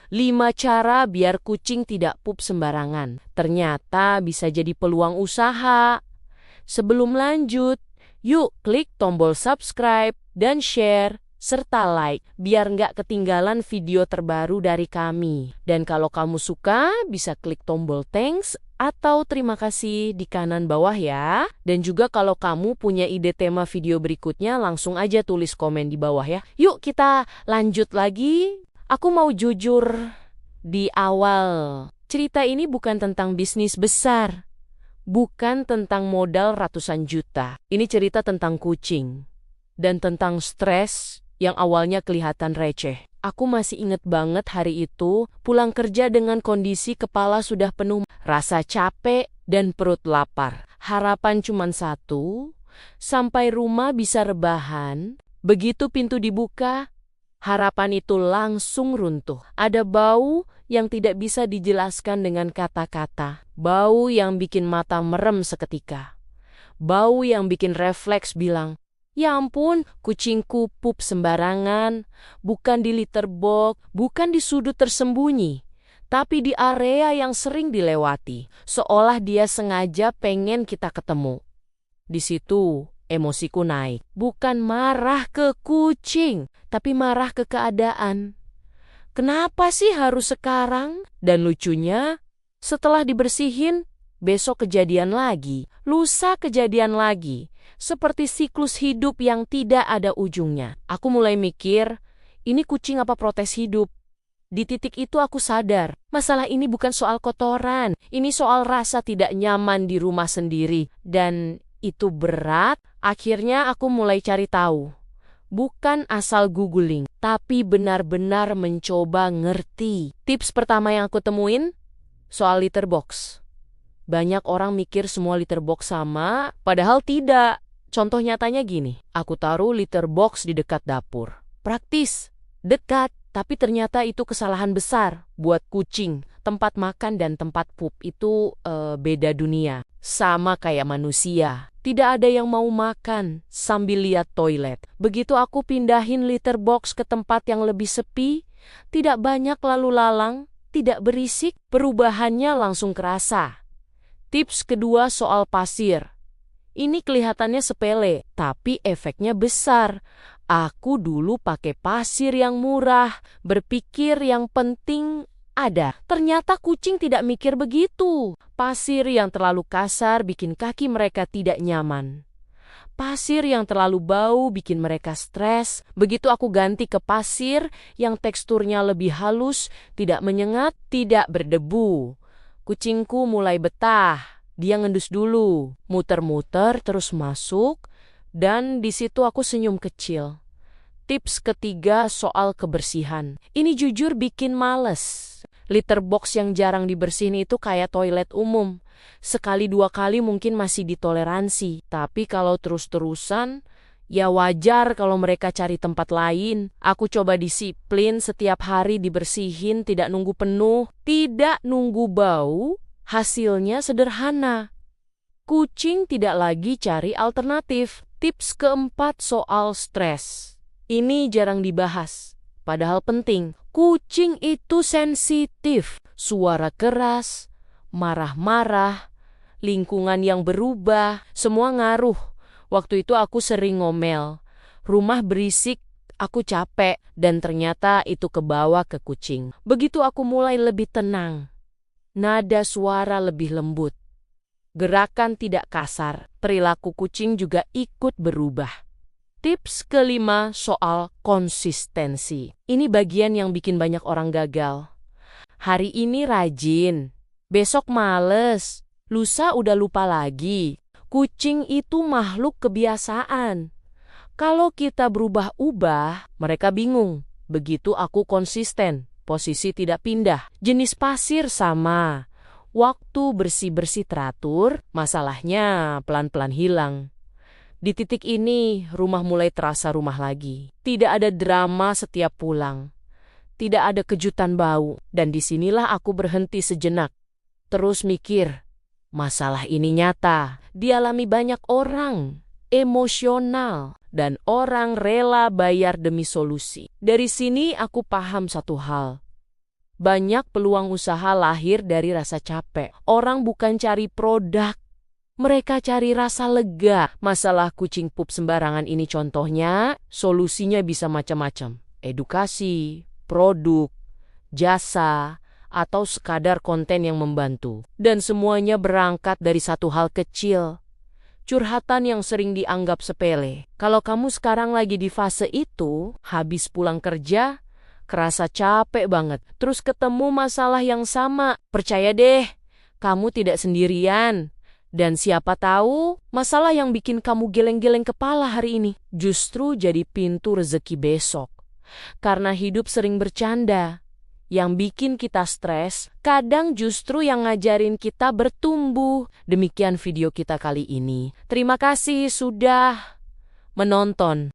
5 cara biar kucing tidak pup sembarangan. Ternyata bisa jadi peluang usaha. Sebelum lanjut, yuk klik tombol subscribe dan share, serta like, biar nggak ketinggalan video terbaru dari kami. Dan kalau kamu suka, bisa klik tombol thanks atau terima kasih di kanan bawah ya. Dan juga kalau kamu punya ide tema video berikutnya, langsung aja tulis komen di bawah ya. Yuk kita lanjut lagi. Aku mau jujur di awal. Cerita ini bukan tentang bisnis besar. Bukan tentang modal ratusan juta. Ini cerita tentang kucing. Dan tentang stres yang awalnya kelihatan receh. Aku masih inget banget hari itu, pulang kerja dengan kondisi kepala sudah penuh, rasa capek dan perut lapar. Harapan cuma satu, sampai rumah bisa rebahan. Begitu pintu dibuka, harapan itu langsung runtuh. Ada bau yang tidak bisa dijelaskan dengan kata-kata. Bau yang bikin mata merem seketika. Bau yang bikin refleks bilang, "Ya ampun, kucingku pup sembarangan, bukan di litter box, bukan di sudut tersembunyi, tapi di area yang sering dilewati, seolah dia sengaja pengen kita ketemu." Di situ emosiku naik. Bukan marah ke kucing, tapi marah ke keadaan. Kenapa sih harus sekarang? Dan lucunya, setelah dibersihin, besok kejadian lagi, lusa kejadian lagi. Seperti siklus hidup yang tidak ada ujungnya. Aku mulai mikir, ini kucing apa protes hidup? Di titik itu aku sadar, masalah ini bukan soal kotoran. Ini soal rasa tidak nyaman di rumah sendiri. Dan itu berat. Akhirnya aku mulai cari tahu. Bukan asal googling, tapi benar-benar mencoba ngerti. Tips pertama yang aku temuin, soal litter box. Banyak orang mikir semua litter box sama, padahal tidak. Contoh nyatanya gini, aku taruh litter box di dekat dapur. Praktis, dekat, tapi ternyata itu kesalahan besar buat kucing. Tempat makan dan tempat pup itu beda dunia. Sama kayak manusia. Tidak ada yang mau makan sambil lihat toilet. Begitu aku pindahin litter box ke tempat yang lebih sepi, tidak banyak lalu lalang, tidak berisik, perubahannya langsung kerasa. Tips kedua soal pasir. Ini kelihatannya sepele, tapi efeknya besar. Aku dulu pakai pasir yang murah, berpikir yang penting ada. Ternyata kucing tidak mikir begitu. Pasir yang terlalu kasar bikin kaki mereka tidak nyaman. Pasir yang terlalu bau bikin mereka stres. Begitu aku ganti ke pasir yang teksturnya lebih halus, tidak menyengat, tidak berdebu. Kucingku mulai betah. Dia ngendus dulu, muter-muter terus masuk, dan di situ aku senyum kecil. Tips ketiga soal kebersihan. Ini jujur bikin males. Litter box yang jarang dibersihin itu kayak toilet umum. Sekali dua kali mungkin masih ditoleransi, tapi kalau terus-terusan, ya wajar kalau mereka cari tempat lain. Aku coba disiplin setiap hari dibersihin, tidak nunggu penuh, tidak nunggu bau. Hasilnya sederhana. Kucing tidak lagi cari alternatif. Tips keempat soal stres. Ini jarang dibahas, padahal penting. Kucing itu sensitif. Suara keras, marah-marah, lingkungan yang berubah, semua ngaruh. Waktu itu aku sering ngomel. Rumah berisik, aku capek, dan ternyata itu kebawa ke kucing. Begitu aku mulai lebih tenang. Nada suara lebih lembut. Gerakan tidak kasar. Perilaku kucing juga ikut berubah. Tips kelima soal konsistensi. Ini bagian yang bikin banyak orang gagal. Hari ini rajin, besok males, lusa udah lupa lagi. Kucing itu makhluk kebiasaan. Kalau kita berubah-ubah, mereka bingung. Begitu aku konsisten. Posisi tidak pindah, jenis pasir sama. Waktu bersih-bersih teratur, masalahnya pelan-pelan hilang. Di titik ini, rumah mulai terasa rumah lagi. Tidak ada drama setiap pulang. Tidak ada kejutan bau. Dan disinilah aku berhenti sejenak. Terus mikir, masalah ini nyata. Dialami banyak orang. Emosional. Dan orang rela bayar demi solusi. Dari sini aku paham satu hal. Banyak peluang usaha lahir dari rasa capek. Orang bukan cari produk, mereka cari rasa lega. Masalah kucing pup sembarangan ini contohnya, solusinya bisa macam-macam. Edukasi, produk, jasa, atau sekadar konten yang membantu. Dan semuanya berangkat dari satu hal kecil, curhatan yang sering dianggap sepele. Kalau kamu sekarang lagi di fase itu, habis pulang kerja, kerasa capek banget, terus ketemu masalah yang sama, percaya deh, kamu tidak sendirian. Dan siapa tahu, masalah yang bikin kamu geleng-geleng kepala hari ini justru jadi pintu rezeki besok. Karena hidup sering bercanda. Yang bikin kita stres, kadang justru yang ngajarin kita bertumbuh. Demikian video kita kali ini. Terima kasih sudah menonton.